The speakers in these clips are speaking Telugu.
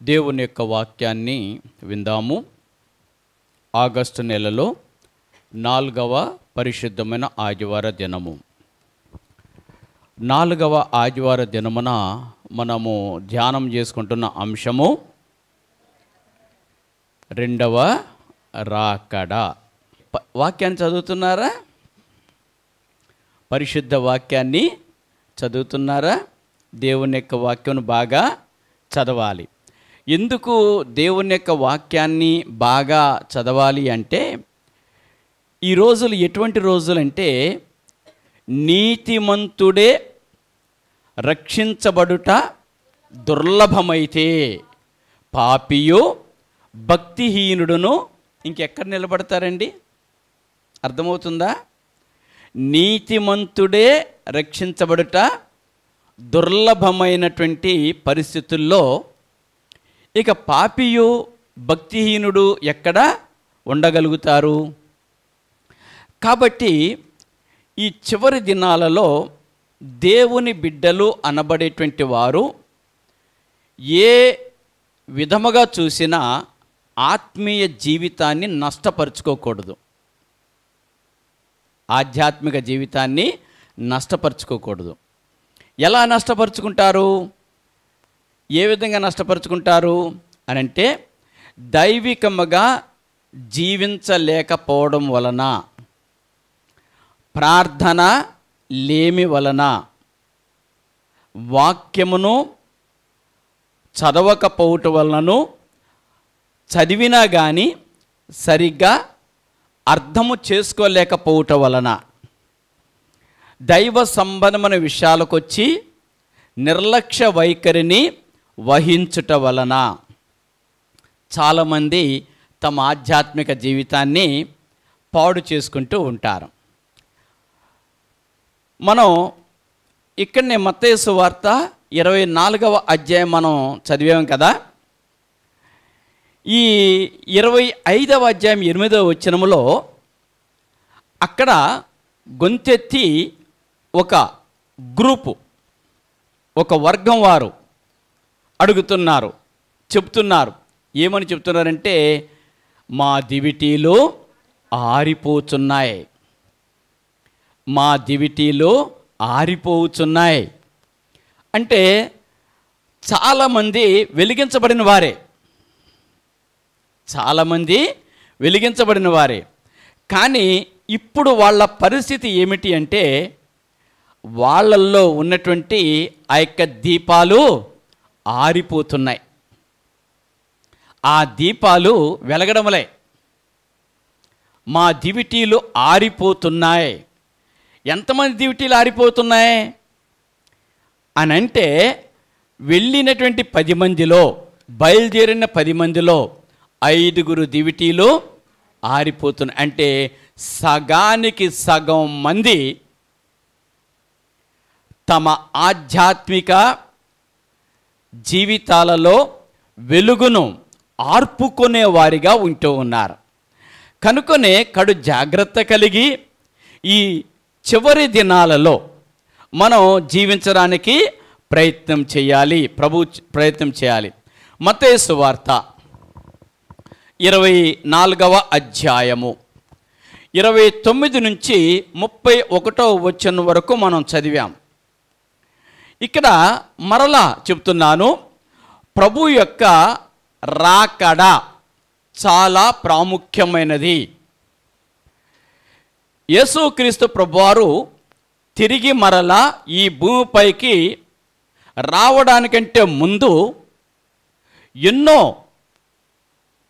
దేవుని యొక్క వాక్యాన్ని విందాము. ఆగస్టు నెలలో 4వ పరిశుద్ధమైన ఆదివార దినము. 4వ ఆదివార దినమున మనము ధ్యానం చేసుకుంటున్న అంశము రెండవ రాకడ. వాక్యాన్ని చదువుతున్నారా? పరిశుద్ధ వాక్యాన్ని చదువుతున్నారా? దేవుని యొక్క వాక్యం బాగా చదవాలి. ఎందుకు దేవుని యొక్క వాక్యాన్ని బాగా చదవాలి అంటే, ఈ రోజులు ఎటువంటి రోజులంటే, నీతిమంతుడే రక్షించబడుట దుర్లభమైతే పాపియు భక్తిహీనుడును ఇంకెక్కడ నిలబడతారండి? అర్థమవుతుందా? నీతిమంతుడే రక్షించబడుట దుర్లభమైనటువంటి పరిస్థితుల్లో ఇక పాపియు భక్తిహీనుడు ఎక్కడ ఉండగలుగుతారు? కాబట్టి ఈ చివరి దినాలలో దేవుని బిడ్డలు అనబడేటువంటి వారు ఏ విధముగా చూసినా ఆత్మీయ జీవితాన్ని నష్టపరుచుకోకూడదు. ఆధ్యాత్మిక జీవితాన్ని నష్టపరుచుకోకూడదు. ఎలా నష్టపరుచుకుంటారు? ఏ విధంగా నష్టపరుచుకుంటారు అని అంటే, దైవికముగా జీవించలేకపోవడం వలన, ప్రార్థన లేమి వలన, వాక్యమును చదవకపోవటం వలనను, చదివినా కానీ సరిగ్గా అర్థము చేసుకోలేకపోవటం వలన, దైవ సంబంధమైన విషయాలకు వచ్చి నిర్లక్ష్య వైఖరిని వహించుట వలన చాలామంది తమ ఆధ్యాత్మిక జీవితాన్ని పాడు చేసుకుంటూ ఉంటారు. మనం ఇక్కడనే మత్తయి సువార్త 24వ అధ్యాయం మనం చదివాం కదా. ఈ 25వ అధ్యాయం 8వ వచనములో అక్కడ గొంతెత్తి ఒక గ్రూపు, ఒక వర్గం వారు అడుగుతున్నారు, చెప్తున్నారు. ఏమని చెప్తున్నారంటే, మా దివిటీలు ఆరిపోతున్నాయి, మా దివిటీలు ఆరిపోతున్నాయి. అంటే చాలామంది వెలిగించబడిన వారే, చాలామంది వెలిగించబడిన వారే. కానీ ఇప్పుడు వాళ్ళ పరిస్థితి ఏమిటి అంటే, వాళ్ళల్లో ఉన్నటువంటి ఆ యొక్క దీపాలు ఆరిపోతున్నాయి. ఆ దీపాలు వెలగడములే. మా దివిటీలు ఆరిపోతున్నాయి. ఎంతమంది దివిటీలు ఆరిపోతున్నాయి అని అంటే, వెళ్ళినటువంటి 10 మందిలో, బయలుదేరిన 10 మందిలో 5 దివిటీలు ఆరిపోతున్నాయి. అంటే సగానికి సగం మంది తమ ఆధ్యాత్మిక జీవితాలలో వెలుగును ఆర్పుకునే వారిగా ఉంటూ ఉన్నారు. కనుకనే కడు జాగ్రత్త కలిగి ఈ చివరి దినాలలో మనం జీవించడానికి ప్రయత్నం చేయాలి. ప్రయత్నం చేయాలి. మత్తయి సువార్త 24వ అధ్యాయము 29 నుంచి 31వ వచనం వరకు మనం చదివాం. ఇక్కడ మరలా చెప్తున్నాను, ప్రభు యొక్క రాకడ చాలా ప్రాముఖ్యమైనది. యేసుక్రీస్తు ప్రభువారు తిరిగి మరలా ఈ భూమిపైకి రావడానికంటే ముందు ఎన్నో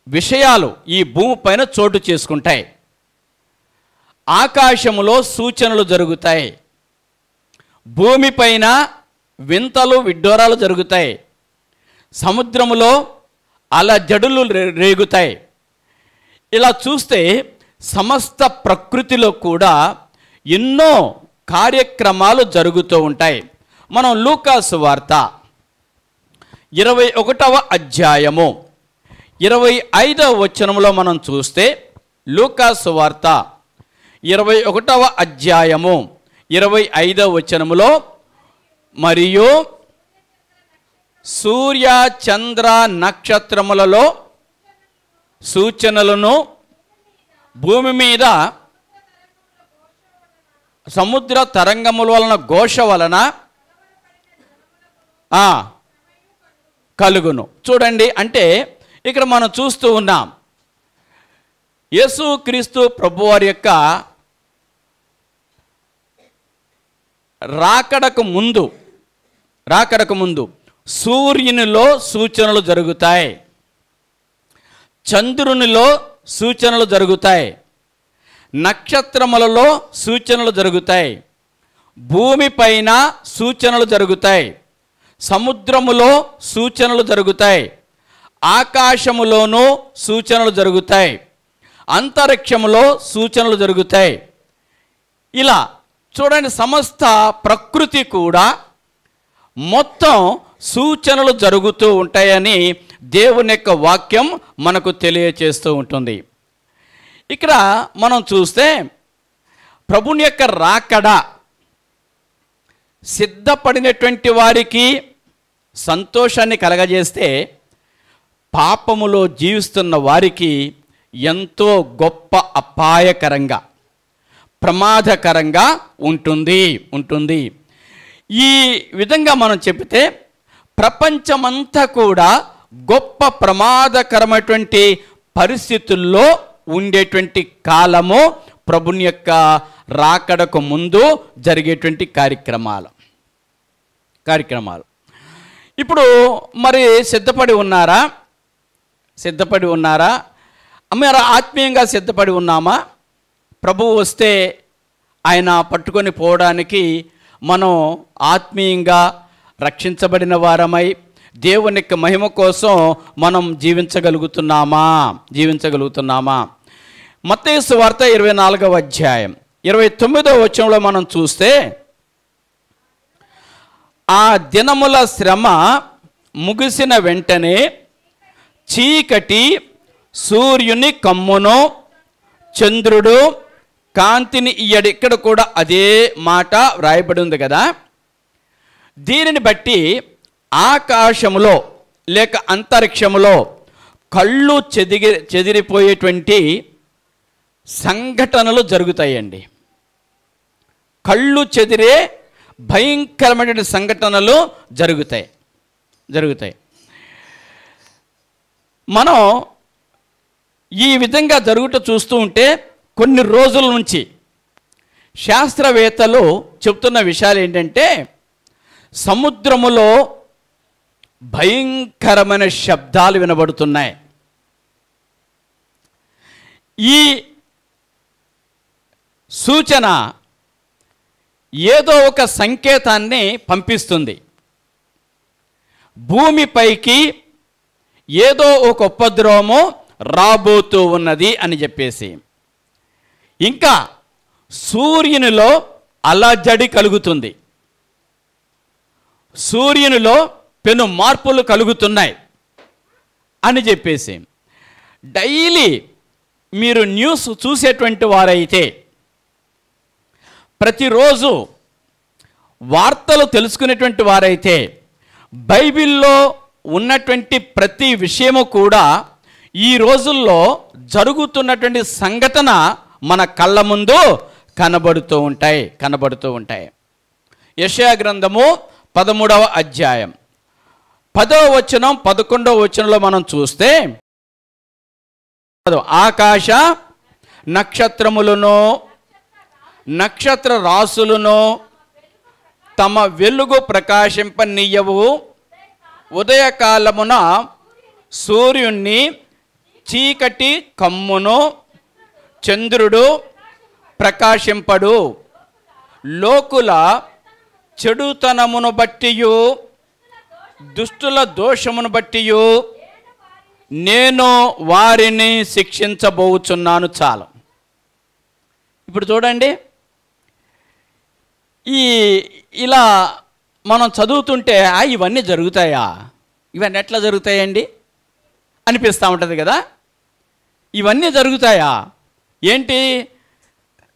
విషయాలు ఈ భూమిపైన చోటు చేసుకుంటాయి. ఆకాశములో సూచనలు జరుగుతాయి, భూమిపైన వింతలు విడ్డూరాలు జరుగుతాయి, సముద్రములో అలజడులు రేగుతాయి. ఇలా చూస్తే సమస్త ప్రకృతిలో కూడా ఎన్నో కార్యక్రమాలు జరుగుతూ ఉంటాయి. మనం లూకా సువార్త 21వ అధ్యాయము 25వ వచనంలో మనం చూస్తే, లూకా సువార్త 21వ అధ్యాయము 25వ వచనములో, మరియు సూర్య చంద్ర నక్షత్రములలో సూచనలను, భూమి మీద సముద్ర తరంగముల వలన ఘోష వలన కలుగును. చూడండి, అంటే ఇక్కడ మనం చూస్తూ ఉన్నాం యేసుక్రీస్తు ప్రభువారి యొక్క రాకడకు ముందు సూర్యునిలో సూచనలు జరుగుతాయి, చంద్రునిలో సూచనలు జరుగుతాయి, నక్షత్రములలో సూచనలు జరుగుతాయి, భూమిపైన సూచనలు జరుగుతాయి, సముద్రములో సూచనలు జరుగుతాయి, ఆకాశములోనూ సూచనలు జరుగుతాయి, అంతరిక్షములో సూచనలు జరుగుతాయి. ఇలా చూడండి, సమస్త ప్రకృతి కూడా మొత్తం సూచనలు జరుగుతూ ఉంటాయని దేవుని యొక్క వాక్యం మనకు తెలియచేస్తూ ఉంటుంది. ఇక్కడ మనం చూస్తే ప్రభుని యొక్క రాకడ సిద్ధపడినటువంటి వారికి సంతోషాన్ని కలగజేస్తే, పాపములో జీవిస్తున్న వారికి ఎంతో గొప్ప అపాయకరంగా, ప్రమాదకరంగా ఉంటుంది. ఈ విధంగా మనం చెబితే ప్రపంచమంతా కూడా గొప్ప ప్రమాదకరమైనటువంటి పరిస్థితుల్లో ఉండేటువంటి కాలము ప్రభుని యొక్క రాకడకు ముందు జరిగేటువంటి కార్యక్రమాలు. ఇప్పుడు మరి సిద్ధపడి ఉన్నారా? మరి ఆత్మీయంగా సిద్ధపడి ఉన్నామా? ప్రభువు వస్తే ఆయన పట్టుకొని పోవడానికి మనం ఆత్మీయంగా రక్షించబడిన వారమై దేవుని యొక్క మహిమ కోసం మనం జీవించగలుగుతున్నామా? మత్తయి సువార్త 24వ అధ్యాయం 29వ వచనంలో మనం చూస్తే, ఆ దినముల శ్రమ ముగిసిన వెంటనే చీకటి సూర్యుని కమ్మును, చంద్రుడు కాంతిని ఇయ్యడు. ఇక్కడ కూడా అదే మాట వ్రాయబడి ఉంది కదా. దీనిని బట్టి ఆకాశములో లేక అంతరిక్షములో కళ్ళు చెదిరిపోయేటువంటి సంఘటనలు జరుగుతాయండి. కళ్ళు చెదిరే భయంకరమైనటువంటి సంఘటనలు జరుగుతాయి. మనం ఈ విధంగా జరుగుతూ చూస్తూ ఉంటే కొన్ని రోజుల నుంచి శాస్త్రవేత్తలు చెప్తున్న విషయాలు ఏంటంటే, సముద్రములో భయంకరమైన శబ్దాలు వినబడుతున్నాయి. ఈ సూచన ఏదో ఒక సంకేతాన్ని పంపిస్తుంది. భూమిపైకి ఏదో ఒక ఉపద్రవము రాబోతూ ఉన్నది అని చెప్పేసి, ఇంకా సూర్యునిలో అలజడి కలుగుతుంది, సూర్యునిలో పెను మార్పులు కలుగుతున్నాయి అని చెప్పేసి, డైలీ మీరు న్యూస్ చూసేటువంటి వారైతే, ప్రతిరోజు వార్తలు తెలుసుకునేటువంటి వారైతే, బైబిల్లో ఉన్నటువంటి ప్రతి విషయము కూడా ఈ రోజుల్లో జరుగుతున్నటువంటి సంఘటన మన కళ్ళ ముందు కనబడుతూ ఉంటాయి. యెషయా గ్రంథము 13వ అధ్యాయం 10వ వచనం 11వ వచనంలో మనం చూస్తే, ఆకాశ నక్షత్రములను నక్షత్ర రాసులను తమ వెలుగు ప్రకాశింపనీయవు, ఉదయకాలమున సూర్యుణ్ణి చీకటి కమ్మును, చంద్రుడు ప్రకాశింపడు. లోకుల చెడుతనమును బట్టియు దుష్టుల దోషమును బట్టియు నేను వారిని శిక్షించబోచున్నాను. చాలు. ఇప్పుడు చూడండి, ఇలా మనం చదువుతుంటే ఇవన్నీ జరుగుతాయా, ఇవన్నీ ఎట్లా జరుగుతాయండి అనిపిస్తూ ఉంటుంది కదా. ఇవన్నీ జరుగుతాయా ఏంటి?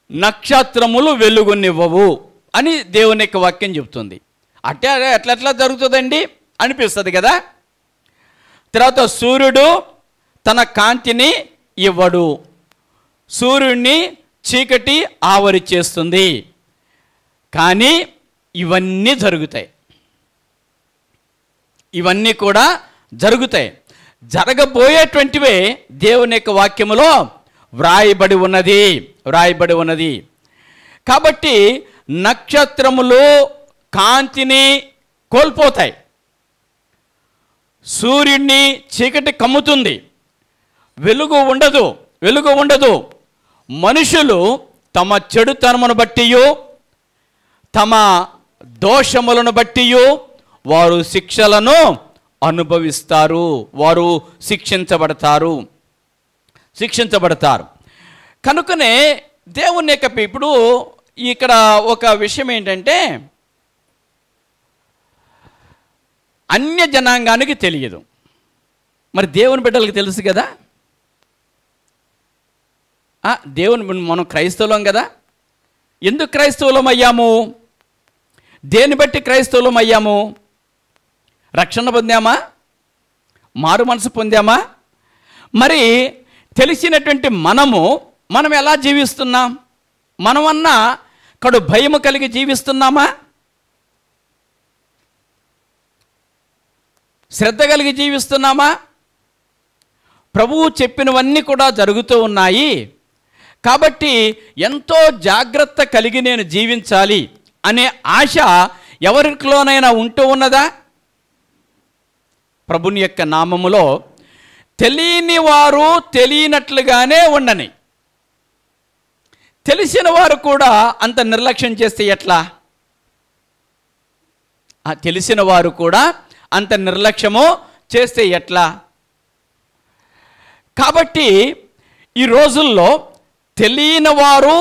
నక్షత్రములు వెలుగునివ్వవు అని దేవుని యొక్క వాక్యం చెప్తుంది. ఎట్లా జరుగుతుందండి అనిపిస్తుంది కదా. తర్వాత సూర్యుడు తన కాంతిని ఇవ్వడు, సూర్యుడిని చీకటి ఆవరి చేస్తుంది. కానీ ఇవన్నీ జరుగుతాయి, ఇవన్నీ కూడా జరుగుతాయి. జరగబోయేటువంటివే దేవుని యొక్క వాక్యములో వ్రాయబడి ఉన్నది. కాబట్టి నక్షత్రములు కాంతిని కోల్పోతాయి, సూర్యుడిని చీకటి కమ్ముతుంది, వెలుగు ఉండదు. మనుషులు తమ చెడుతనమును బట్టియు తమ దోషములను బట్టియు వారు శిక్షలను అనుభవిస్తారు, వారు శిక్షించబడతారు. కనుకనే దేవుని యొక్క ఇప్పుడు ఇక్కడ ఒక విషయం ఏంటంటే, అన్య జనాంగానికి తెలియదు, మరి దేవుని బిడ్డలకు తెలుసు కదా. మనం క్రైస్తవులం కదా. ఎందుకు క్రైస్తవులం అయ్యాము? దేన్ని బట్టి క్రైస్తవులం అయ్యాము? రక్షణ పొందామా? మారు మనసు పొందామా? మరి తెలిసినటువంటి మనం ఎలా జీవిస్తున్నాం? మనమన్నా కడు భయము కలిగి జీవిస్తున్నామా? శ్రద్ధ కలిగి జీవిస్తున్నామా? ప్రభువు చెప్పినవన్నీ కూడా జరుగుతూ ఉన్నాయి కాబట్టి ఎంతో జాగ్రత్త కలిగి నేను జీవించాలి అనే ఆశ ఎవరిలోనైనా ఉంటూ ఉన్నదా? ప్రభుని యొక్క నామములో తెలియని వారు తెలియనట్లుగానే ఉండని, తెలిసిన వారు కూడా అంత నిర్లక్ష్యం చేస్తే ఎట్లా? తెలిసిన వారు కూడా అంత నిర్లక్ష్యము చేస్తే ఎట్లా? కాబట్టి ఈ రోజుల్లో తెలియని వారు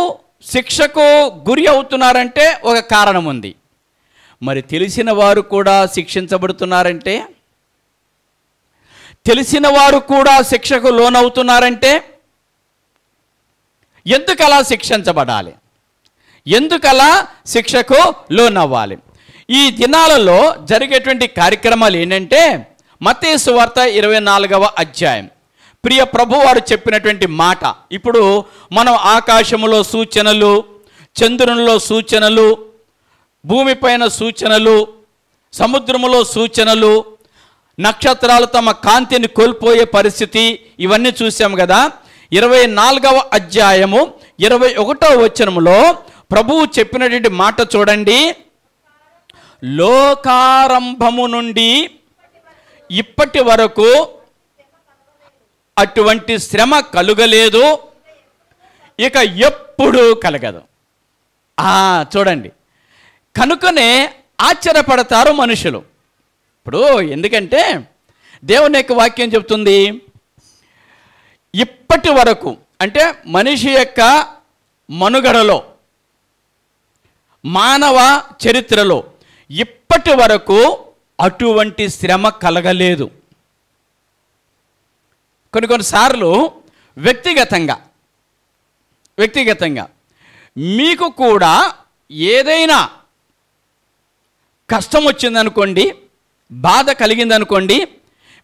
శిక్షకు గురి అవుతున్నారంటే ఒక కారణం ఉంది. మరి తెలిసిన వారు కూడా శిక్షించబడుతున్నారంటే, తెలిసిన వారు కూడా శిక్షకు లోనవుతున్నారంటే ఎందుకలా శిక్షించబడాలి? ఎందుకలా శిక్షకు లోనవ్వాలి? ఈ దినాలలో జరిగేటువంటి కార్యక్రమాలు ఏంటంటే, మత్తయి సువార్త 24వ అధ్యాయం ప్రియ ప్రభు వారు చెప్పినటువంటి మాట. ఇప్పుడు మనం ఆకాశములో సూచనలు, చంద్రునిలో సూచనలు, భూమిపైన సూచనలు, సముద్రములో సూచనలు, నక్షత్రాలు తమ కాంతిని కోల్పోయే పరిస్థితి, ఇవన్నీ చూసాం కదా. 24వ అధ్యాయము 21వ వచనములో ప్రభువు చెప్పినటువంటి మాట చూడండి. లోకారంభము నుండి ఇప్పటి వరకు అటువంటి శ్రమ కలుగలేదు, ఇక ఎప్పుడూ కలగదు. చూడండి, కనుకనే ఆశ్చర్యపడతారు మనుషులు. ఇప్పుడు ఎందుకంటే దేవుని యొక్క వాక్యం చెప్తుంది, ఇప్పటి వరకు అంటే మనిషి యొక్క మనుగడలో, మానవ చరిత్రలో ఇప్పటి వరకు అటువంటి శ్రమ కలగలేదు. కొన్నిసార్లు వ్యక్తిగతంగా మీకు కూడా ఏదైనా కష్టం వచ్చిందనుకోండి, బాధ కలిగిందనుకోండి,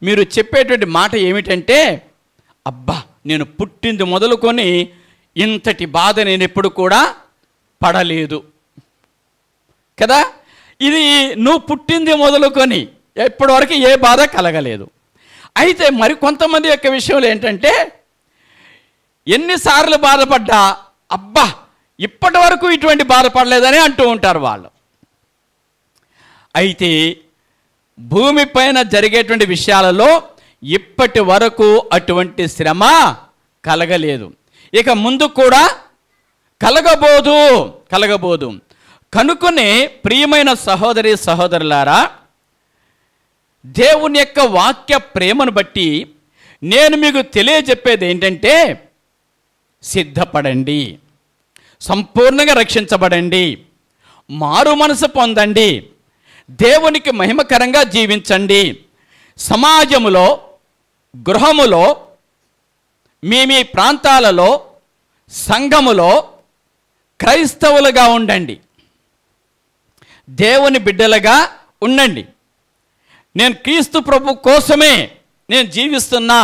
మీరు చెప్పేటువంటి మాట ఏమిటంటే, అబ్బా నేను పుట్టింది మొదలుకొని ఇంతటి బాధ నేను ఎప్పుడు కూడా పడలేదు కదా. ఇది నువ్వు పుట్టింది మొదలుకొని ఎప్పటివరకు ఏ బాధ కలగలేదు. అయితే మరి కొంతమంది యొక్క విషయంలో ఏంటంటే, ఎన్నిసార్లు బాధపడ్డా అబ్బా ఇప్పటి వరకు ఇటువంటి బాధపడలేదని అంటూ ఉంటారు వాళ్ళు. అయితే భూమిపైన జరిగేటువంటి విషయాలలో ఇప్పటి వరకు అటువంటి శ్రమ కలగలేదు, ఇక ముందు కూడా కలగబోదు. కనుకనే ప్రియమైన సహోదరి సహోదరులారా, దేవుని యొక్క వాక్య ప్రేమను బట్టి నేను మీకు తెలియజెప్పేది ఏంటంటే, సిద్ధపడండి, సంపూర్ణంగా రక్షించబడండి, మారు మనసు పొందండి, దేవునికి మహిమకరంగా జీవించండి, సమాజములో, గృహములో, మీ ప్రాంతాలలో, సంఘములో క్రైస్తవులుగా ఉండండి, దేవుని బిడ్డలుగా ఉండండి. నేను క్రీస్తు ప్రభు కోసమే నేను జీవిస్తున్నా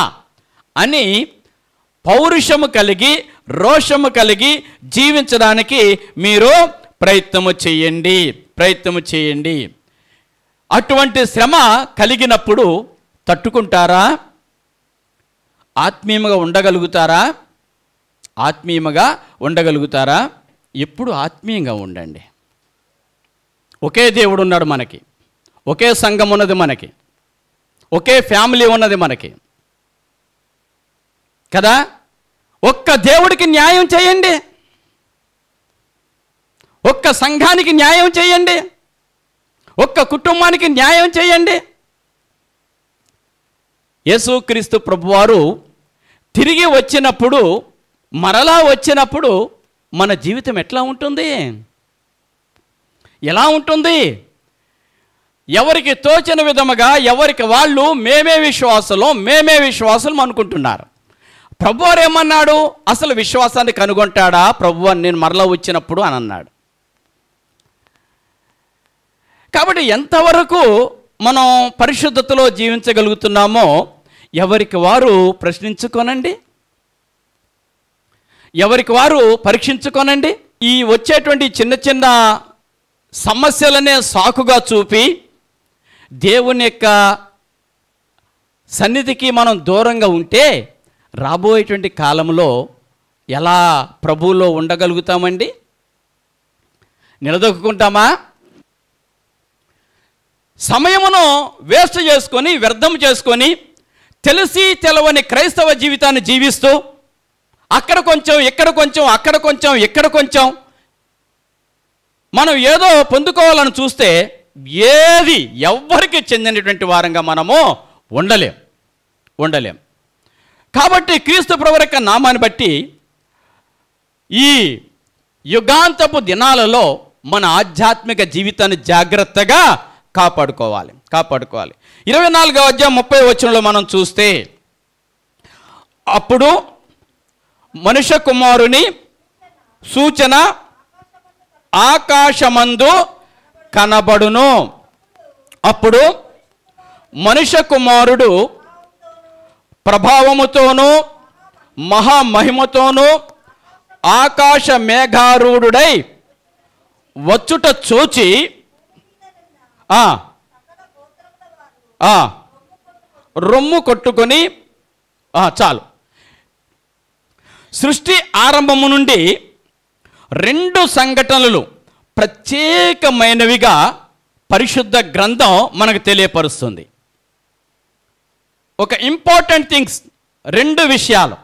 అని పౌరుషము కలిగి రోషము కలిగి జీవించడానికి మీరు ప్రయత్నము చేయండి. అటువంటి శ్రమ కలిగినప్పుడు తట్టుకుంటారా? ఆత్మీయంగా ఉండగలుగుతారా? ఎప్పుడు ఆత్మీయంగా ఉండండి. ఒకే దేవుడు ఉన్నాడు మనకి, ఒకే సంఘం ఉన్నది మనకి, ఒకే ఫ్యామిలీ ఉన్నది మనకి కదా. ఒక్క దేవుడికి న్యాయం చేయండి, ఒక్క సంఘానికి న్యాయం చేయండి, ఒక్క కుటుంబానికి న్యాయం చేయండి. యేసుక్రీస్తు ప్రభువారు తిరిగి వచ్చినప్పుడు, మరలా వచ్చినప్పుడు మన జీవితం ఎట్లా ఉంటుంది? ఎలా ఉంటుంది? ఎవరికి తోచిన విధముగా ఎవరికి వాళ్ళు మేమే విశ్వాసులు అనుకుంటున్నారు. ప్రభువారు ఏమన్నాడు? అసలు విశ్వాసాన్ని కనుగొంటాడా ప్రభువు నేను మరలా వచ్చినప్పుడు అని అన్నాడు. కాబట్టి ఎంతవరకు మనం పరిశుద్ధతలో జీవించగలుగుతున్నామో ఎవరికి వారు ప్రశ్నించుకోనండి, ఎవరికి వారు పరీక్షించుకోనండి. ఈ వచ్చేటువంటి చిన్న చిన్న సమస్యలనే సాకుగా చూపి దేవుని యొక్క సన్నిధికి మనం దూరంగా ఉంటే రాబోయేటువంటి కాలంలో ఎలా ప్రభువులో ఉండగలుగుతామండి? నిలదొక్కుంటామా? సమయమును వేస్ట్ చేసుకొని, వ్యర్థం చేసుకొని, తెలిసి తెలవని క్రైస్తవ జీవితాన్ని జీవిస్తూ అక్కడ కొంచెం ఇక్కడ కొంచెం మనం ఏదో పొందుకోవాలని చూస్తే ఏది ఎవ్వరికి చెందినటువంటి వారంగా మనము ఉండలేం. కాబట్టి క్రీస్తు ప్రభువు యొక్క నామాన్ని బట్టి ఈ యుగాంతపు దినాలలో మన ఆధ్యాత్మిక జీవితాన్ని జాగ్రత్తగా కాపాడుకోవాలి. 24వ అధ్యాయం 30వ వచనంలో మనం చూస్తే, అప్పుడు మనుష్య కుమారుని సూచన ఆకాశమందు కనబడును. అప్పుడు మనుష్య కుమారుడు ప్రభావముతోనూ మహామహిమతోనూ ఆకాశ మేఘారూఢుడై వచ్చుట చూచి రొమ్ము కొట్టుకొని చాలు. సృష్టి ఆరంభము నుండి 2 సంఘటనలు ప్రత్యేకమైనవిగా పరిశుద్ధ గ్రంథం మనకు తెలియపరుస్తుంది. ఒక ఇంపార్టెంట్ థింగ్స్, 2 విషయాలు,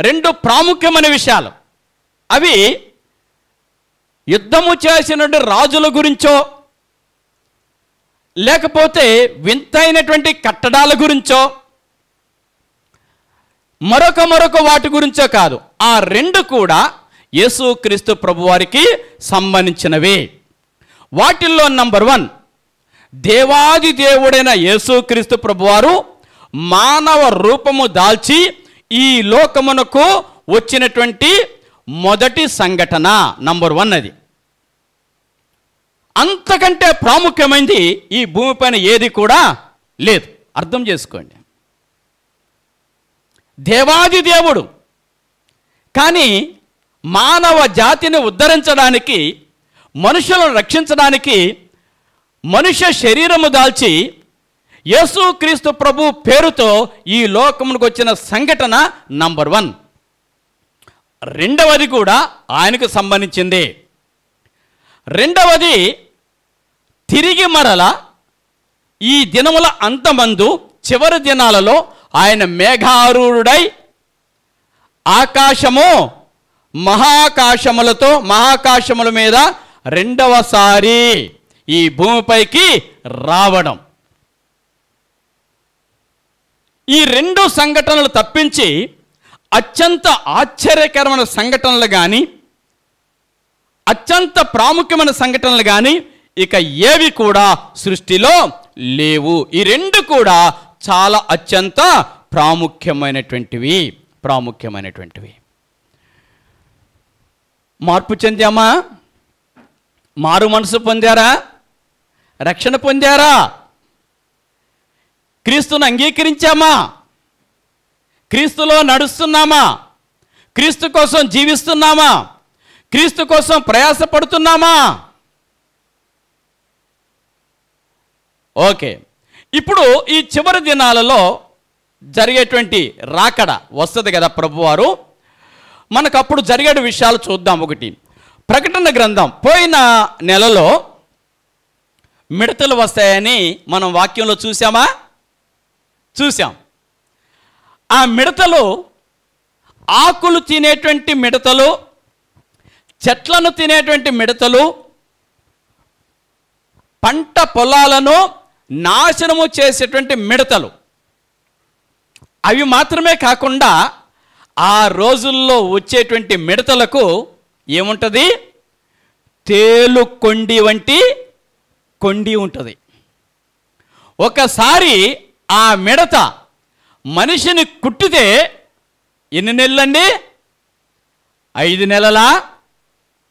2 ప్రాముఖ్యమైన విషయాలు. అవి యుద్ధము చేసినటువంటి రాజుల గురించో లేకపోతే వింతైనటువంటి కట్టడాల గురించో మరొక వాటి గురించో కాదు. ఆ 2 కూడా యేసుక్రీస్తు ప్రభువారికి సంబంధించినవి. వాటిల్లో నంబర్ 1, దేవాది దేవుడైన యేసుక్రీస్తు ప్రభువారు మానవ రూపము దాల్చి ఈ లోకమునకు వచ్చినటువంటి మొదటి సంఘటన నంబర్ 1 అది. అంతకంటే ప్రాముఖ్యమైనది ఈ భూమిపైన ఏది కూడా లేదు. అర్థం చేసుకోండి. దేవాది దేవుడు కానీ మానవ జాతిని ఉద్ధరించడానికి, మనుషులను రక్షించడానికి మనుష్య శరీరము దాల్చి యేసుక్రీస్తు ప్రభు పేరుతో ఈ లోకమునకు వచ్చిన సంఘటన నంబర్ 1. రెండవది కూడా ఆయనకు సంబంధించింది. రెండవది తిరిగి మరల ఈ దినముల అంతమందు చివరి దినాలలో ఆయన మేఘారూఢుడై మహాకాశముల మీద రెండవసారి ఈ భూమిపైకి రావడం. ఈ 2 సంఘటనలు తప్పించి అత్యంత ఆశ్చర్యకరమైన సంఘటనలు కానీ అత్యంత ప్రాముఖ్యమైన సంఘటనలు కానీ ఇక ఏవి కూడా సృష్టిలో లేవు. ఈ 2 కూడా చాలా అత్యంత ప్రాముఖ్యమైనటువంటివి. మార్పు చెందామా? మారు మనసు పొందారా? రక్షణ పొందారా? క్రీస్తును అంగీకరించామా? క్రీస్తులో నడుస్తున్నామా? క్రీస్తు కోసం జీవిస్తున్నామా? క్రీస్తు కోసం ప్రయాసపడుతున్నామా? ఓకే, ఇప్పుడు ఈ చివరి దినాలలో జరిగేటువంటి రాకడ వస్తుంది కదా ప్రభువారు, మనకు అప్పుడు జరిగే విషయాలు చూద్దాం. ఒకటి, ప్రకటన గ్రంథం పోయిన నెలలో మిడతలు వస్తాయని మనం వాక్యంలో చూసాం. ఆ మిడతలు ఆకులు తినేటువంటి మిడతలు, చెట్లను తినేటువంటి మిడతలు, పంట పొలాలను నాశనము చేసేటువంటి మిడతలు. అవి మాత్రమే కాకుండా ఆ రోజుల్లో వచ్చేటువంటి మిడతలకు ఏముంటుంది? తేలు కొండి వంటి కొండి ఉంటుంది. ఒకసారి ఆ మిడత మనిషిని కుట్టితే ఎన్ని నెలలండి? 5 నెలలా?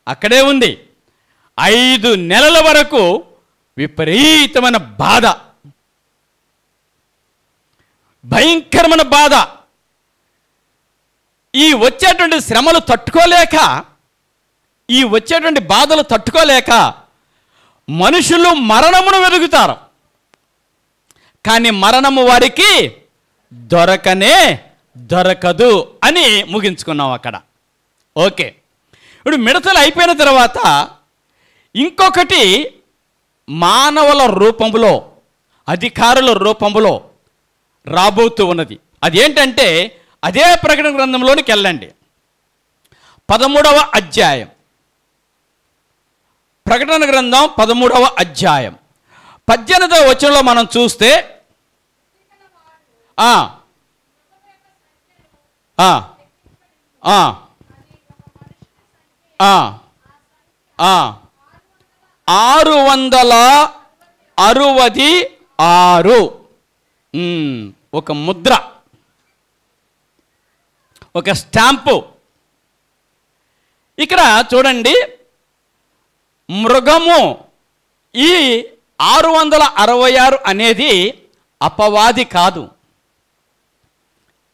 అక్కడే ఉంది. 5 నెలల వరకు విపరీతమైన బాధ, భయంకరమైన బాధ. ఈ వచ్చేటువంటి శ్రమలు తట్టుకోలేక, ఈ వచ్చేటువంటి బాధలు తట్టుకోలేక మనుషులు మరణమును వెతుకుతారు. కానీ మరణము వారికి దొరకదు అని ముగించుకున్నాం అక్కడ. ఓకే, ఇప్పుడు మిడతలు అయిపోయిన తర్వాత ఇంకొకటి మానవుల రూపంలో, అధికారుల రూపంలో రాబోతూ ఉన్నది. అదేంటంటే అదే ప్రకటన గ్రంథంలోనికి వెళ్ళండి, 13వ అధ్యాయం. ప్రకటన గ్రంథం 13వ అధ్యాయం 18వ వచనంలో మనం చూస్తే ఆ 666 ఒక ముద్ర, ఒక స్టాంపు. ఇక్కడ చూడండి, మృగము ఈ 666 అనేది అపవాది కాదు.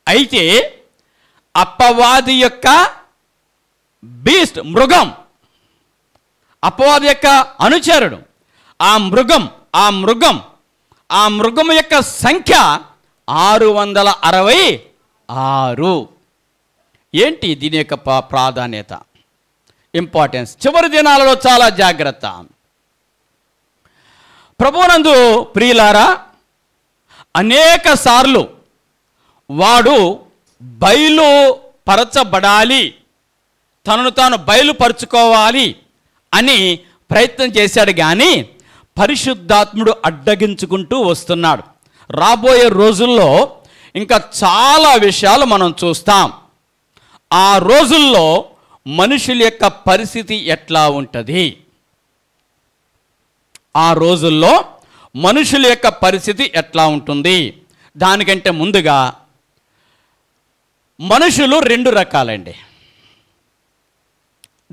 అయితే అపవాది యొక్క బీస్ట్, మృగం, అపవాది యొక్క అనుచరుడు, ఆ మృగం యొక్క సంఖ్య 666. ఏంటి దీని యొక్క ప్రాధాన్యత, ఇంపార్టెన్స్? చివరి దినాలలో చాలా జాగ్రత్త. ప్రభువునందు ప్రియులారా, అనేక సార్లు వాడు బయలుపరచబడాలి, తనను తాను బయలుపరుచుకోవాలి అని ప్రయత్నం చేశాడు. కానీ పరిశుద్ధాత్ముడు అడ్డగించుకుంటూ వస్తున్నాడు. రాబోయే రోజుల్లో ఇంకా చాలా విషయాలు మనం చూస్తాం. ఆ రోజుల్లో మనుషుల యొక్క పరిస్థితి ఎట్లా ఉంటుంది? ఆ రోజుల్లో మనుషుల యొక్క పరిస్థితి ఎట్లా ఉంటుంది? దానికంటే ముందుగా మనుషులు 2 రకాలండి.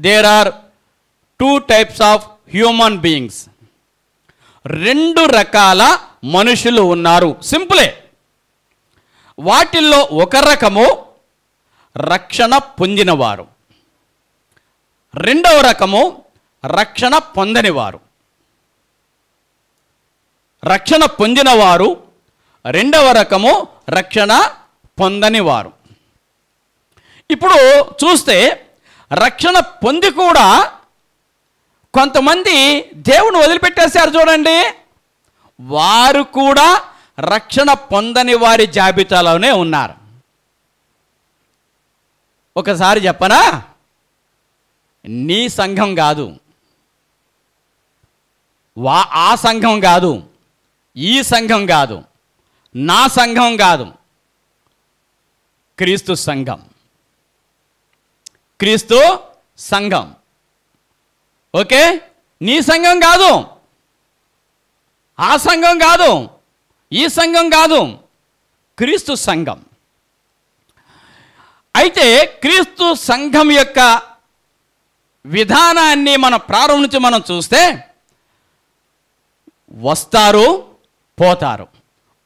There are 2 types of human beings. 2 రకాల మనుషులు ఉన్నారు. సింపులే. వాటిల్లో ఒక రకము రక్షణ పొందినవారు, రెండవ రకము రక్షణ పొందనివారు. రక్షణ పొందినవారు, రెండవ రకము రక్షణ పొందనివారు. ఇప్పుడు చూస్తే రక్షణ పొంది కూడా కొంతమంది దేవుని వదిలిపెట్టేశారు చూడండి. వారు కూడా రక్షణ పొందని వారి జాబితాలోనే ఉన్నారు. ఒకసారి చెప్పనా, నీ సంఘం కాదు, ఆ సంఘం కాదు, ఈ సంఘం కాదు, నా సంఘం కాదు, క్రీస్తు సంఘం. క్రీస్తు సంఘం. ఓకే, నీ సంఘం కాదు, ఆ సంఘం కాదు, ఈ సంఘం కాదు, క్రీస్తు సంఘం. అయితే క్రీస్తు సంఘం యొక్క విధానాన్ని మన ప్రారంభం నుంచి మనం చూస్తే వస్తారు పోతారు,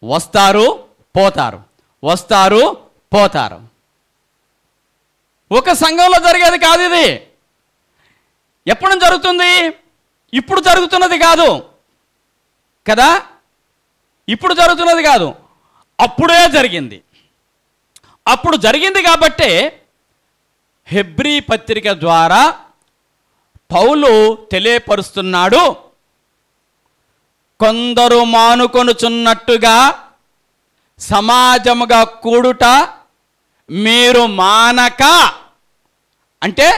వస్తారు పోతారు, వస్తారు పోతారు. ఒక సంఘంలో జరిగేది కాదు ఇది. ఎప్పుడు జరుగుతుంది? ఇప్పుడు జరుగుతున్నది కాదు కదా, ఇప్పుడు జరుగుతున్నది కాదు, అప్పుడే జరిగింది. అప్పుడు జరిగింది కాబట్టే హెబ్రీ పత్రిక ద్వారా పౌలు తెలియపరుస్తున్నాడు, కొందరు మానుకొనుచున్నట్టుగా సమాజముగా కూడుట మీరు మానక. అంటే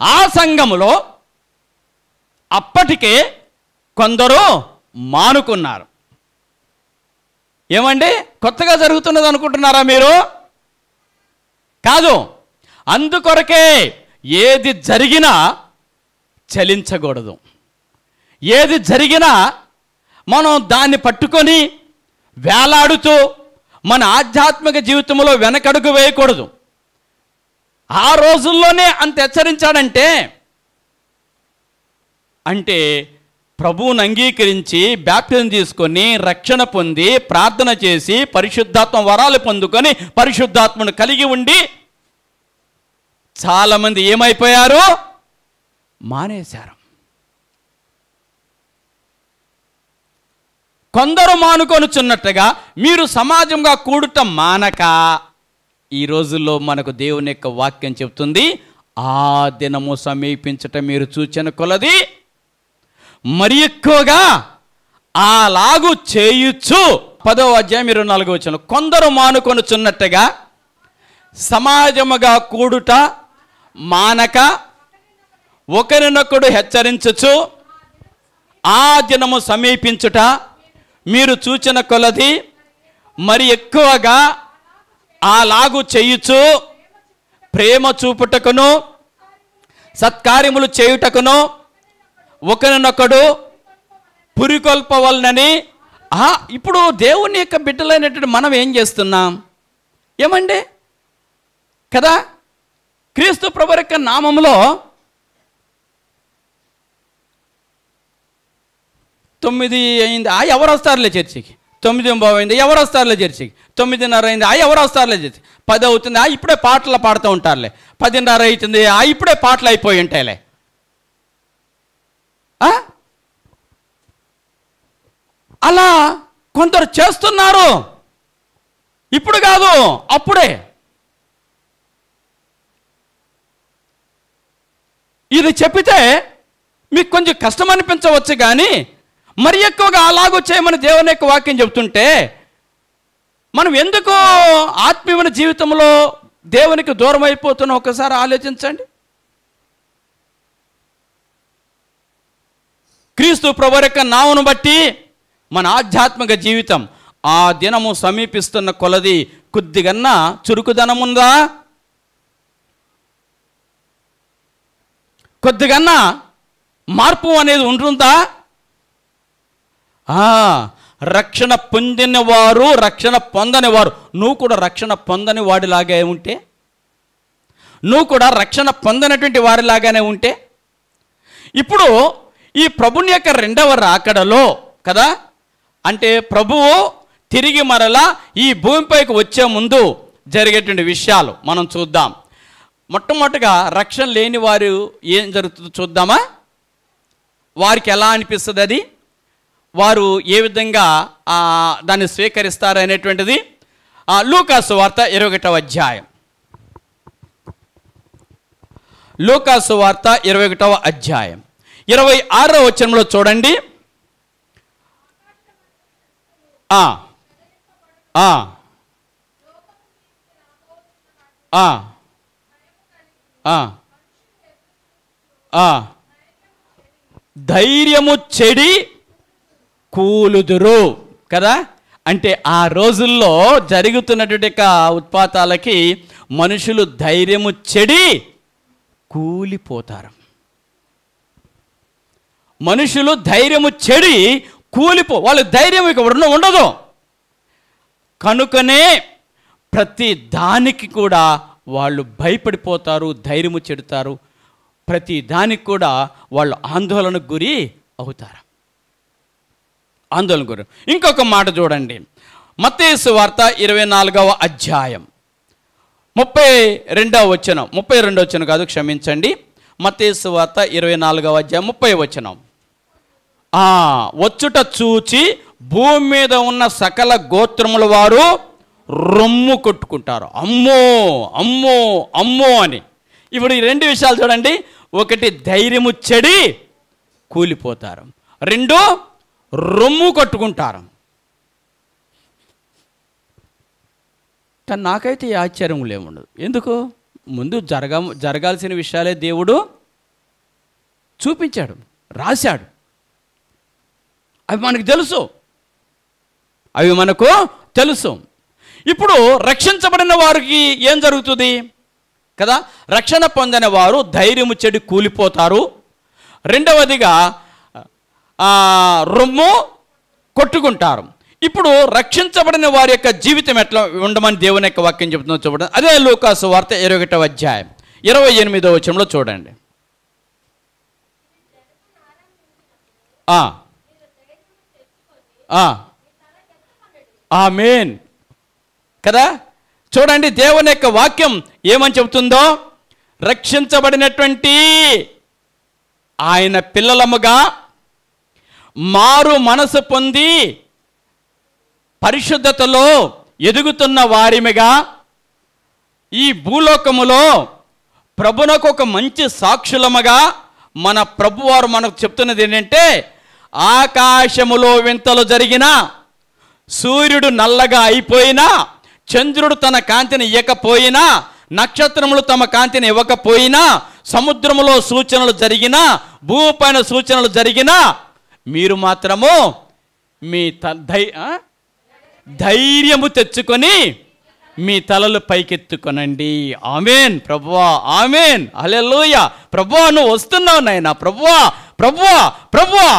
ఆ సంఘములో అప్పటికే కొందరు మానుకున్నారు. ఏమండి, కొత్తగా జరుగుతున్నది అనుకుంటున్నారా మీరు? కాదు. అందుకొరకే ఏది జరిగినా చలించకూడదు. ఏది జరిగినా మనం దాన్ని పట్టుకొని వేలాడుతూ మన ఆధ్యాత్మిక జీవితంలో వెనకడుగు వేయకూడదు. ఆ రోజుల్లోనే అంత హెచ్చరించాడంటే ప్రభువుని అంగీకరించి బ్యాప్టిజం తీసుకొని రక్షణ పొంది ప్రార్థన చేసి పరిశుద్ధాత్మ వరాలు పొందుకొని పరిశుద్ధాత్మను కలిగి ఉండి చాలామంది ఏమైపోయారు? మానేశారు. కొందరు మానుకొనుచున్నట్టుగా మీరు సమాజంగా కూడటం మానక. ఈ రోజుల్లో మనకు దేవుని యొక్క వాక్యం చెప్తుంది, ఆ దినము సమీపించటం మీరు చూచిన కొలది మరి ఎక్కువగా అలాగు చేయొచ్చు. 10వ అధ్యాయం 24వ వచనం, కొందరు మానుకొనుచున్నట్టుగా సమాజముగా కూడుట మానక ఒకరినొకడు హెచ్చరించుచు ఆ దినము సమీపించుట మీరు చూచిన కొలది మరి ఎక్కువగా అలాగు చేయుచు ప్రేమ చూపుటకును సత్కార్యములు చేయుటకును ఒకరినొకడు పురికొల్పవలనని. ఇప్పుడు దేవుని యొక్క బిడ్డలైనటువంటి మనం ఏం చేస్తున్నాం? ఏమండి కదా, క్రీస్తు ప్రభు యొక్క నామంలో 9 అయింది, ఎవరు వస్తారులే చర్చికి. 9:15 అయింది, ఎవరు వస్తారులే చర్చికి. 9:30 అయింది, ఎవరు వస్తారులే చర్చికి. 10 అవుతుంది, ఇప్పుడే పాటలు పాడుతూ ఉంటారులే. 10:30 అవుతుంది, ఇప్పుడే పాటలు అయిపోయి ఉంటాయిలే. అలా కొందరు చేస్తున్నారు. ఇప్పుడు కాదు, అప్పుడే. ఇది చెప్పితే మీకు కొంచెం కష్టం అనిపించవచ్చు, కానీ మరి ఎక్కువగా అలాగూ చేయమని దేవుని యొక్క వాక్యం చెబుతుంటే మనం ఎందుకు ఆత్మీయ జీవితంలో దేవునికి దూరం అయిపోతున్నాం? ఒకసారి ఆలోచించండి. క్రీస్తు ప్రభువు యొక్క నామమును బట్టి మన ఆధ్యాత్మిక జీవితం ఆ దినము సమీపిస్తున్న కొలది కొద్దిగన్నా చురుకుదనముందా? కొద్దిగన్నా మార్పు అనేది ఉంటుందా? రక్షణ పొందినవారు, రక్షణ పొందనివారు, నువ్వు కూడా రక్షణ పొందని వాడిలాగే ఉంటే, నువ్వు కూడా రక్షణ పొందనటువంటి వారిలాగానే ఉంటే, ఇప్పుడు ఈ ప్రభుని యొక్క రెండవ రాకడలో కదా, అంటే ప్రభువు తిరిగి మరలా ఈ భూమిపైకి వచ్చే ముందు జరిగేటువంటి విషయాలు మనం చూద్దాం. మొట్టమొదటిగా రక్షణ లేని వారు ఏం జరుగుతుందో చూద్దామా? వారికి ఎలా అనిపిస్తుంది, అది వారు ఏ విధంగా దాన్ని స్వీకరిస్తారు అనేటువంటిది. లూకాసు వార్త 21వ అధ్యాయం, లూకాసు వార్త 21వ అధ్యాయం 26వ వచనంలో చూడండి. ధైర్యము చెడి కూలుదురు కదా. అంటే ఆ రోజుల్లో జరుగుతున్నటువంటి ఉత్పాతాలకి మనుషులు ధైర్యము చెడి కూలిపోతారు. మనుషులు ధైర్యము చెడి వాళ్ళ ధైర్యం ఇక ఉండదు. కనుకనే ప్రతి దానికి కూడా వాళ్ళు భయపడిపోతారు, ధైర్యము చెడుతారు. ప్రతి దానికి కూడా వాళ్ళు ఆందోళనకు గురి అవుతారు. ఆందోళన గురి. ఇంకొక మాట చూడండి, మత్తయి సువార్త 24వ అధ్యాయం 32వ వచనం, 32వ వచనం కాదు, క్షమించండి, మత్తయి సువార్త 24వ అధ్యాయం 30వ వచనం. వచ్చుట చూచి భూమి మీద ఉన్న సకల గోత్రముల వారు రొమ్ము కొట్టుకుంటారు, అమ్మో అమ్మో అమ్మో అని. ఇప్పుడు ఈ రెండు విషయాలు చూడండి, ఒకటి ధైర్యము చెడి కూలిపోతారు, రెండు రొమ్ము కొట్టుకుంటారు. కానీ నాకైతే ఈ ఆశ్చర్యం లేముండదు. ఎందుకు? ముందు జరగాల్సిన విషయాలే దేవుడు చూపించాడు, రాశాడు. అవి మనకు తెలుసు. ఇప్పుడు రక్షించబడిన వారికి ఏం జరుగుతుంది కదా? రక్షణ పొందిన వారు ధైర్యము చెడి కూలిపోతారు. రెండవదిగా రొమ్ము కొట్టుకుంటారు. ఇప్పుడు రక్షించబడిన వారి యొక్క జీవితం ఎట్లా ఉండమని దేవుని యొక్క వాక్యం చెబుతుందో చూడండి. అదే లూకా సువార్త 21వ అధ్యాయం 28వ వచనంలో చూడండి. ఆమేన్ కదా. చూడండి దేవుని యొక్క వాక్యం ఏమని చెబుతుందో, రక్షించబడినటువంటి ఆయన పిల్లలముగా మారు మనసు పొంది పరిశుద్ధతలో ఎదుగుతున్న వారిమిగా ఈ భూలోకములో ప్రభునకు ఒక మంచి సాక్షులముగా మన ప్రభువారు మనకు చెప్తున్నది ఏంటంటే, ఆకాశములో వింతలు జరిగినా, సూర్యుడు నల్లగా అయిపోయినా, చంద్రుడు తన కాంతిని ఇవ్వకపోయినా, నక్షత్రములు తమ కాంతిని ఇవ్వకపోయినా, సముద్రములో సూచనలు జరిగినా, భూమిపైన సూచనలు జరిగినా, మీరు మాత్రము మీ ధైర్యము తెచ్చుకొని మీ తలలు పైకెత్తుకొనండి. ఆమేన్ ప్రభువా, ఆమేన్, హల్లెలూయా. ప్రభువా నువ్వు వస్తున్నావు నాయనా, ప్రభువా ప్రభువా ప్రభువా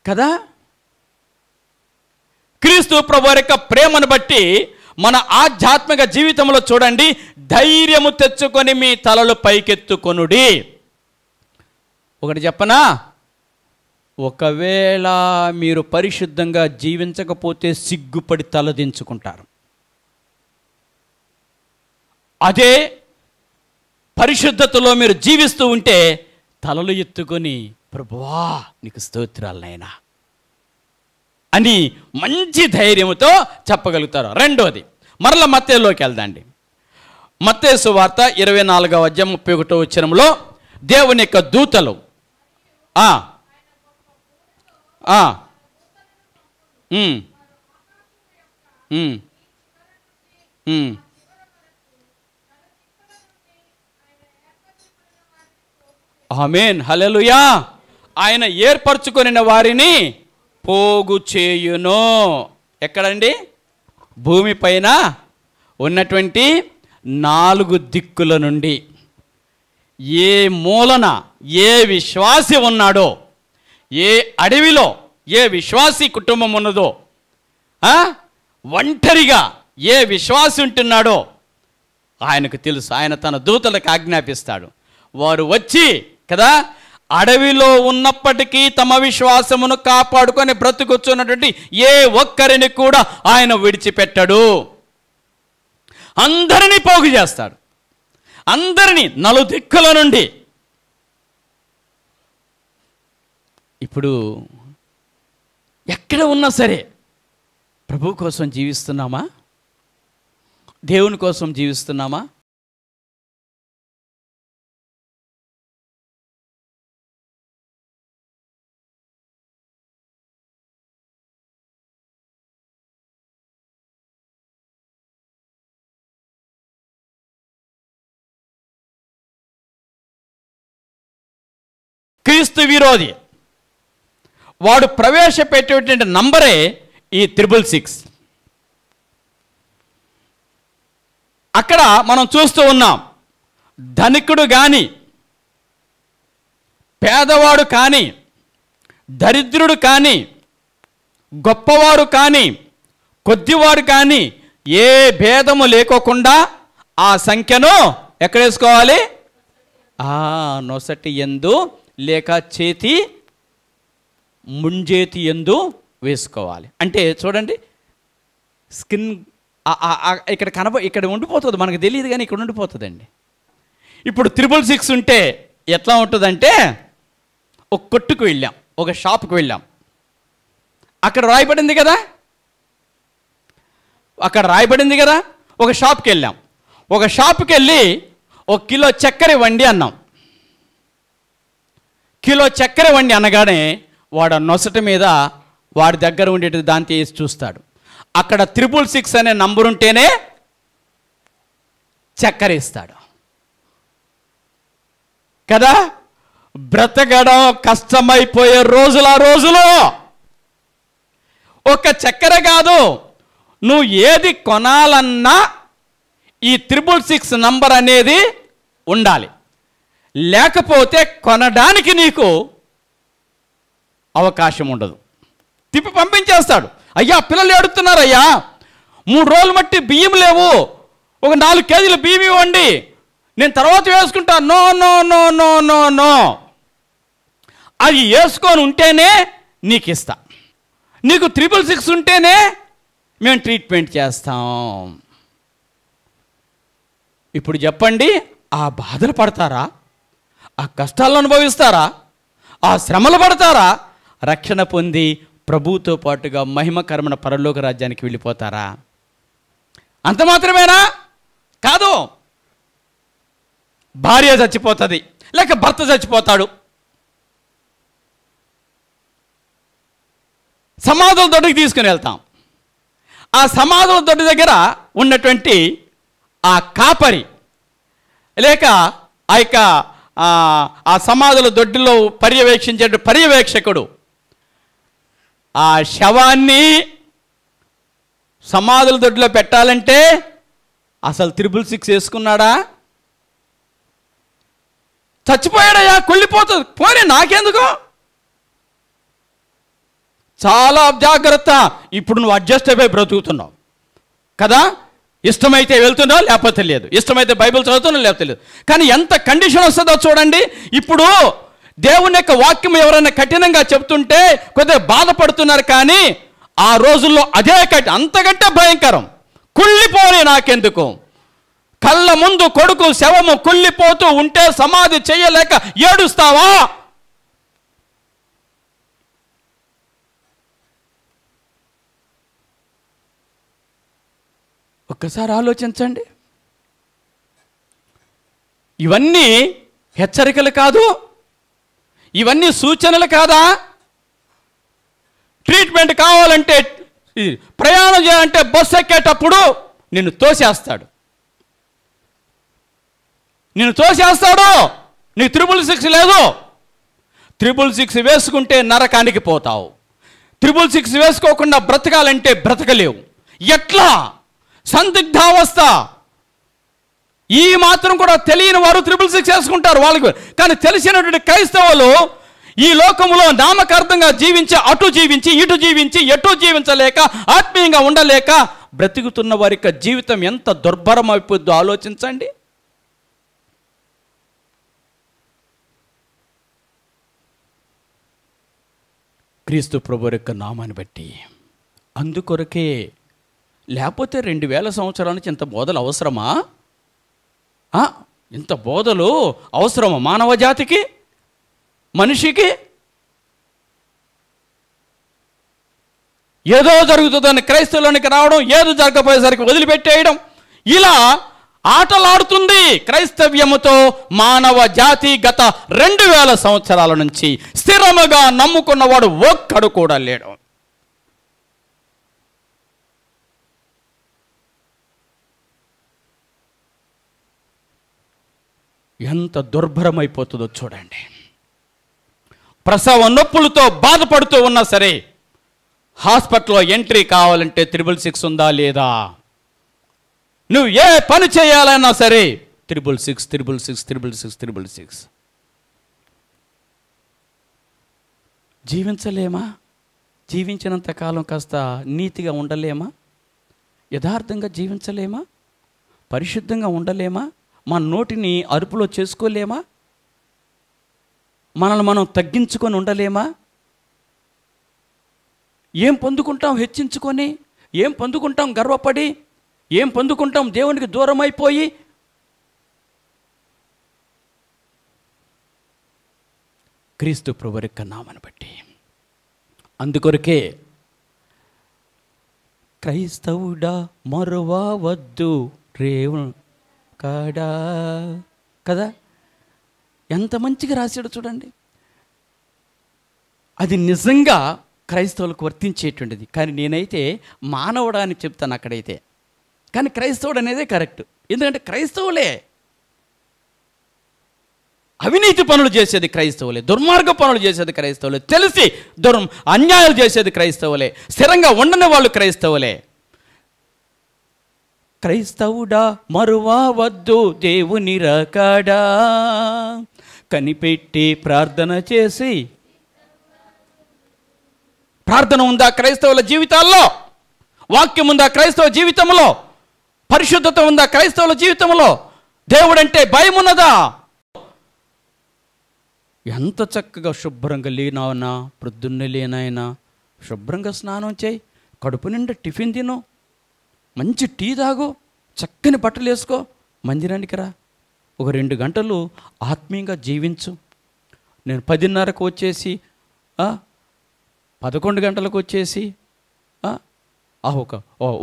కదా. క్రీస్తు ప్రభు యొక్క ప్రేమను బట్టి మన ఆధ్యాత్మిక జీవితంలో చూడండి, ధైర్యము తెచ్చుకొని మీ తలలు పైకెత్తుకొనుడి. ఒకటి చెప్పనా, ఒకవేళ మీరు పరిశుద్ధంగా జీవించకపోతే సిగ్గుపడి తలదించుకుంటారు. అదే పరిశుద్ధతలో మీరు జీవిస్తూ ఉంటే తలలు ఎత్తుకొని ప్రభువా నీకు స్తోత్రాలు నాయనా అని మంచి ధైర్యంతో చెప్పగలుగుతారు. రెండోది, మరల మత్తయిలోకి వెళ్దాండి. మత్తయి సువార్త 24వ అధ్యాయం 31వ వచనంలో దేవుని యొక్క దూతలు ఆమేన్, హల్లెలూయా. ఆయన ఏర్పరచుకొనిన వారిని పోగు చేయును. ఎక్కడండి? భూమిపైన ఉన్నటువంటి 4 దిక్కుల నుండి. ఏ మూలన ఏ విశ్వాసి ఉన్నాడో, ఏ అడవిలో ఏ విశ్వాసి కుటుంబం ఉన్నదో, ఒంటరిగా ఏ విశ్వాసి ఉంటున్నాడో ఆయనకు తెలుసు. ఆయన తన దూతలకు ఆజ్ఞాపిస్తాడు, వారు వచ్చి కదా అడవిలో ఉన్నప్పటికీ తమ విశ్వాసమును కాపాడుకొని బ్రతుకుచున్నటువంటి ఏ ఒక్కరిని కూడా ఆయన విడిచిపెట్టడు. అందరినీ పోగు చేస్తాడు, అందరినీ నలుదిక్కుల నుండి. ఇప్పుడు ఎక్కడ ఉన్నా సరే ప్రభు కోసం జీవిస్తున్నామా? దేవుని కోసం జీవిస్తున్నామా? క్రీస్తు విరోధి వాడు ప్రవేశపెట్టేటువంటి నంబరే ఈ 666. అక్కడ మనం చూస్తూ ఉన్నాం, ధనికుడు కానీ, పేదవాడు కానీ, దరిద్రుడు కానీ, గొప్పవారు కానీ, కొద్దివారు కానీ, ఏ భేదము లేకోకుండా ఆ సంఖ్యను ఎక్కడ వేసుకోవాలి? నొసటి యందు లేక చేతి ముంజేతి యందు వేసుకోవాలి. అంటే చూడండి, స్కిన్ ఇక్కడ ఇక్కడ ఉండిపోతుంది, మనకు తెలియదు కానీ ఇక్కడ ఉండిపోతుందండి. ఇప్పుడు 666 ఉంటే ఎట్లా ఉంటుందంటే, ఒక కొట్టుకు వెళ్ళాం, ఒక షాప్కి వెళ్ళాం, అక్కడ రాయబడింది కదా, ఒక షాప్కి వెళ్ళాం, ఒక షాప్కి వెళ్ళి 1 కిలో చక్కెర ఇవ్వండి అన్నాం. కిలో చక్కెర ఇవ్వండి అనగానే వాడు నొసటి మీద వాడి దగ్గర ఉండేది దాన్ని తీసి చూస్తాడు. అక్కడ 666 అనే నంబర్ ఉంటేనే చక్కెర ఇస్తాడు కదా. బ్రతకడం కష్టమైపోయే రోజులు ఒక చక్కెర కాదు, నువ్వు ఏది కొనాలన్నా ఈ 666 నంబర్ అనేది ఉండాలి, లేకపోతే కొనడానికి నీకు అవకాశం ఉండదు. తిప్పి పంపించేస్తాడు. అయ్యా పిల్లలు ఏడుతున్నారయ్యా, 3 రోజులు మట్టి బియ్యం లేవు, ఒక 4 కేజీల బియ్యం ఇవ్వండి, నేను తర్వాత వేసుకుంటా. No no no no no no, అది వేసుకొని ఉంటేనే నీకు ఇస్తా, నీకు 666 ఉంటేనే మేము ట్రీట్మెంట్ చేస్తాం. ఇప్పుడు చెప్పండి, ఆ బాధలు పడతారా, ఆ కష్టాలను అనుభవిస్తారా, ఆ శ్రమలు పడతారా, రక్షణ పొంది ప్రభువుతో పాటుగా మహిమకరమైన పరలోక రాజ్యానికి వెళ్ళిపోతారా? అంత మాత్రమేనా? కాదు. భార్య చచ్చిపోతుంది, లేక భర్త చచ్చిపోతాడు, సమాధుల దొడ్డికి తీసుకుని వెళ్తాం. ఆ సమాధుల దొడ్డి దగ్గర ఉన్నటువంటి ఆ కాపరి లేక ఆ సమాధుల దొడ్డిలో పర్యవేక్షించే పర్యవేక్షకుడు ఆ శవాన్ని సమాధుల దొడ్డిలో పెట్టాలంటే అసలు 666 వేసుకున్నాడా? చచ్చిపోయాడయ్యా, కొల్లిపోతుంది, పోనీ నాకెందుకు? చాలా జాగ్రత్త. ఇప్పుడు నువ్వు అడ్జస్ట్ అయిపోయి బ్రతుకుతున్నావు కదా, ఇష్టమైతే వెళ్తున్నావు, లేకపోతే లేదు, ఇష్టమైతే బైబిల్ చదువుతున్నావు, లేకపోతే లేదు. కానీ ఎంత కండిషన్ వస్తుందో చూడండి. ఇప్పుడు దేవుని యొక్క వాక్యం ఎవరైనా కఠినంగా చెప్తుంటే కొద్దిగా బాధపడుతున్నారు, కానీ ఆ రోజుల్లో అదే అంతకంటే భయంకరం. కుళ్ళిపోని నాకెందుకు, కళ్ళ ముందు కొడుకు శవము కుళ్ళిపోతూ ఉంటే సమాధి చేయలేక ఏడుస్తావా? ఒక్కసారి ఆలోచించండి. ఇవన్నీ హెచ్చరికలు కాదు, ఇవన్నీ సూచనలు కాదా? ట్రీట్మెంట్ కావాలంటే, ప్రయాణం చేయాలంటే బస్సు ఎక్కేటప్పుడు నిన్ను తోసేస్తాడు. నీకు 666 లేదు. 666 వేసుకుంటే నరకానికి పోతావు. 666 వేసుకోకుండా బ్రతకాలంటే బ్రతకలేవు. ఎట్లా? సందిగ్ధావస్థ. ఈ మాత్రం కూడా తెలియని వారు 666 వేసుకుంటారు వాళ్ళకి. కానీ తెలిసినటువంటి క్రైస్తవులు ఈ లోకంలో నామకార్థంగా జీవించి అటు జీవించి ఇటు జీవించి ఎటు జీవించలేక ఆత్మీయంగా ఉండలేక బ్రతుకుతున్న వారి యొక్క జీవితం ఎంత దుర్భరం అయిపోద్దో ఆలోచించండి. క్రీస్తు ప్రభువు యొక్క నామాన్ని బట్టి. అందుకొరకే, లేకపోతే 2000 సంవత్సరాల నుంచి ఇంత బోధలు అవసరమా? ఇంత బోధలు అవసరమా మానవ జాతికి, మనిషికి? ఏదో జరుగుతుందని క్రైస్తవులోనికి రావడం, ఏదో జరగపోయేసరికి వదిలిపెట్టేయడం, ఇలా ఆటలాడుతుంది క్రైస్తవ్యముతో మానవ జాతి. గత 2000 సంవత్సరాల నుంచి స్థిరముగా నమ్ముకున్నవాడు ఒక్కడు కూడా లేడు. ఎంత దుర్భరమైపోతుందో చూడండి. ప్రసవ నొప్పులతో బాధపడుతూ ఉన్నా సరే హాస్పిటల్లో ఎంట్రీ కావాలంటే 666 ఉందా లేదా? నువ్వు ఏ పని చేయాలన్నా సరే 666. జీవించలేమా? జీవించినంత కాలం కాస్త నీతిగా ఉండలేమా? యథార్థంగా జీవించలేమా? పరిశుద్ధంగా ఉండలేమా? మన నోటిని అదుపులో చేసుకోలేమా? మనల్ని మనం తగ్గించుకొని ఉండలేమా? ఏం పొందుకుంటాం హెచ్చించుకొని? ఏం పొందుకుంటాం గర్వపడి? ఏం పొందుకుంటాం దేవునికి దూరం అయిపోయి? క్రీస్తు ప్రభువు యొక్క నామమును బట్టి. అందుకొరకే క్రైస్తవుడా మరువవద్దు రేవు కాడా కదా, ఎంత మంచిగా రాశాడు చూడండి. అది నిజంగా క్రైస్తవులకు వర్తించేటువంటిది. కానీ నేనైతే మానవుడా అని చెప్తాను అక్కడైతే. కానీ క్రైస్తవుడు అనేదే కరెక్ట్. ఎందుకంటే క్రైస్తవులే అవినీతి పనులు చేసేది క్రైస్తవులే, దుర్మార్గ పనులు చేసేది క్రైస్తవులే, తెలిసి అన్యాయాలు చేసేది క్రైస్తవులే, స్థిరంగా ఉండని వాళ్ళు క్రైస్తవులే. క్రైస్తవుడా మరువవద్దు దేవుని రాకడా, కనిపెట్టి ప్రార్థన చేసి. ప్రార్థన ఉందా క్రైస్తవుల జీవితాల్లో? వాక్యం ఉందా క్రైస్తవ జీవితంలో? పరిశుద్ధత ఉందా క్రైస్తవుల జీవితంలో? దేవుడంటే భయం ఉన్నదా? ఎంత చక్కగా శుభ్రంగా లేనావునా, ప్రొద్దున్నే లేనాయనా శుభ్రంగా స్నానం చేయి, కడుపు నిండా టిఫిన్ తిను, మంచి టీ తాగు, చక్కని బట్టలు వేసుకో, మందిరానికి రా, ఒక 2 గంటలు ఆత్మీయంగా జీవించు. నేను 10:30కు వచ్చేసి 11 గంటలకు వచ్చేసి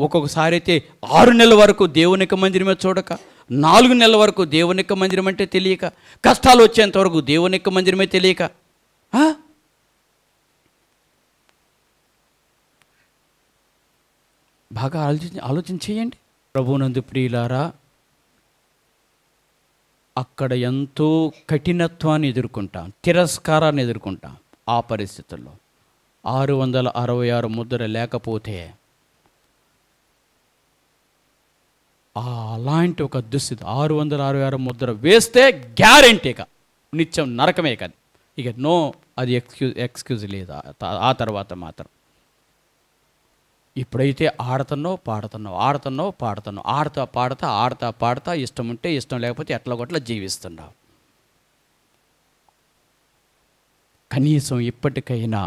ఒక్కొక్కసారి అయితే 6 నెలల వరకు దేవుని యొక్క మందిరమే చూడక, 4 నెలల వరకు దేవుని యొక్క మందిరం అంటే తెలియక, కష్టాలు వచ్చేంత వరకు దేవుని యొక్క మందిరమే తెలియక, బాగా ఆలోచన చేయండి. ప్రభువునందు ప్రియులారా, అక్కడ ఎంతో కఠినత్వాన్ని ఎదుర్కొంటాం, తిరస్కారాన్ని ఎదుర్కొంటాం. ఆ పరిస్థితుల్లో 666 ముద్ర లేకపోతే అలాంటి ఒక దుస్థితి, 666 ముద్ర వేస్తే గ్యారెంటీగా నిత్యం నరకమే కాదు, ఇక నో, అది ఎక్స్క్యూజ్ లేదు ఆ తర్వాత మాత్రం. ఇప్పుడైతే ఆడుతున్నావు పాడుతున్నావు, ఆడతా పాడతా ఇష్టం ఉంటే ఇష్టం లేకపోతే ఎట్లా కొట్లా జీవిస్తున్నావు. కనీసం ఇప్పటికైనా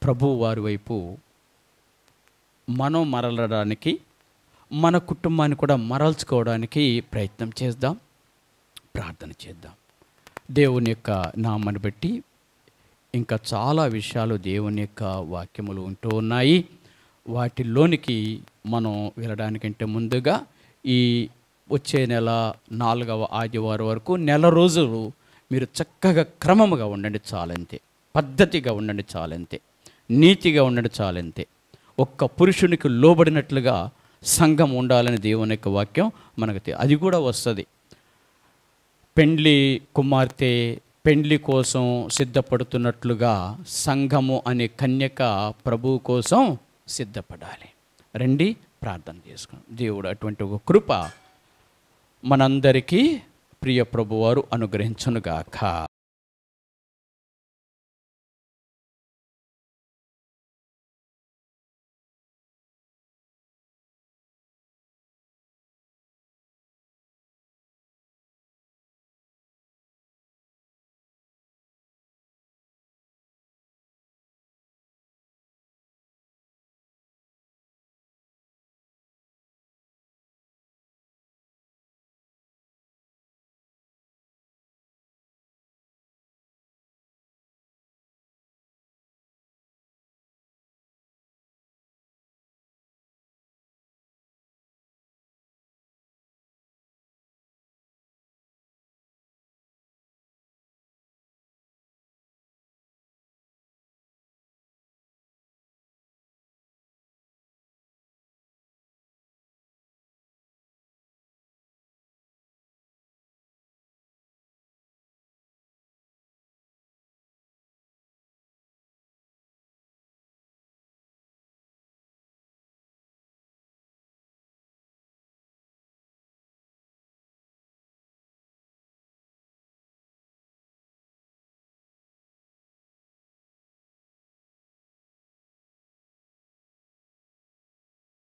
ప్రభు వారి వైపు మనం మరలడానికి, మన కుటుంబాన్ని కూడా మరల్చుకోవడానికి ప్రయత్నం చేద్దాం, ప్రార్థన చేద్దాం. దేవుని యొక్క నామాన్ని బట్టి ఇంకా చాలా విషయాలు దేవుని యొక్క వాక్యములు ఉంటూ ఉన్నాయి. వాటిల్లోనికి మనం వెళ్ళడానికంటే ముందుగా ఈ వచ్చే నెల 4వ ఆదివారం వరకు నెల రోజులు మీరు చక్కగా క్రమముగా ఉండండి చాలంతే, పద్ధతిగా ఉండండి చాలంతే, నీతిగా ఉండండి చాలంతే. ఒక్క పురుషునికి లోబడినట్లుగా సంఘం ఉండాలని దేవుని యొక్క వాక్యం మనకు అది కూడా వస్తుంది. పెండ్లి కుమార్తె పెండ్లి కోసం సిద్ధపడుతున్నట్లుగా సంఘము అనే కన్యక ప్రభువు కోసం సిద్ధపడాలి. రండి ప్రార్థన చేసుకున్నాం. దేవుడు అటువంటి ఒక కృప మనందరికీ ప్రియ ప్రభువారు అనుగ్రహించునుగాక.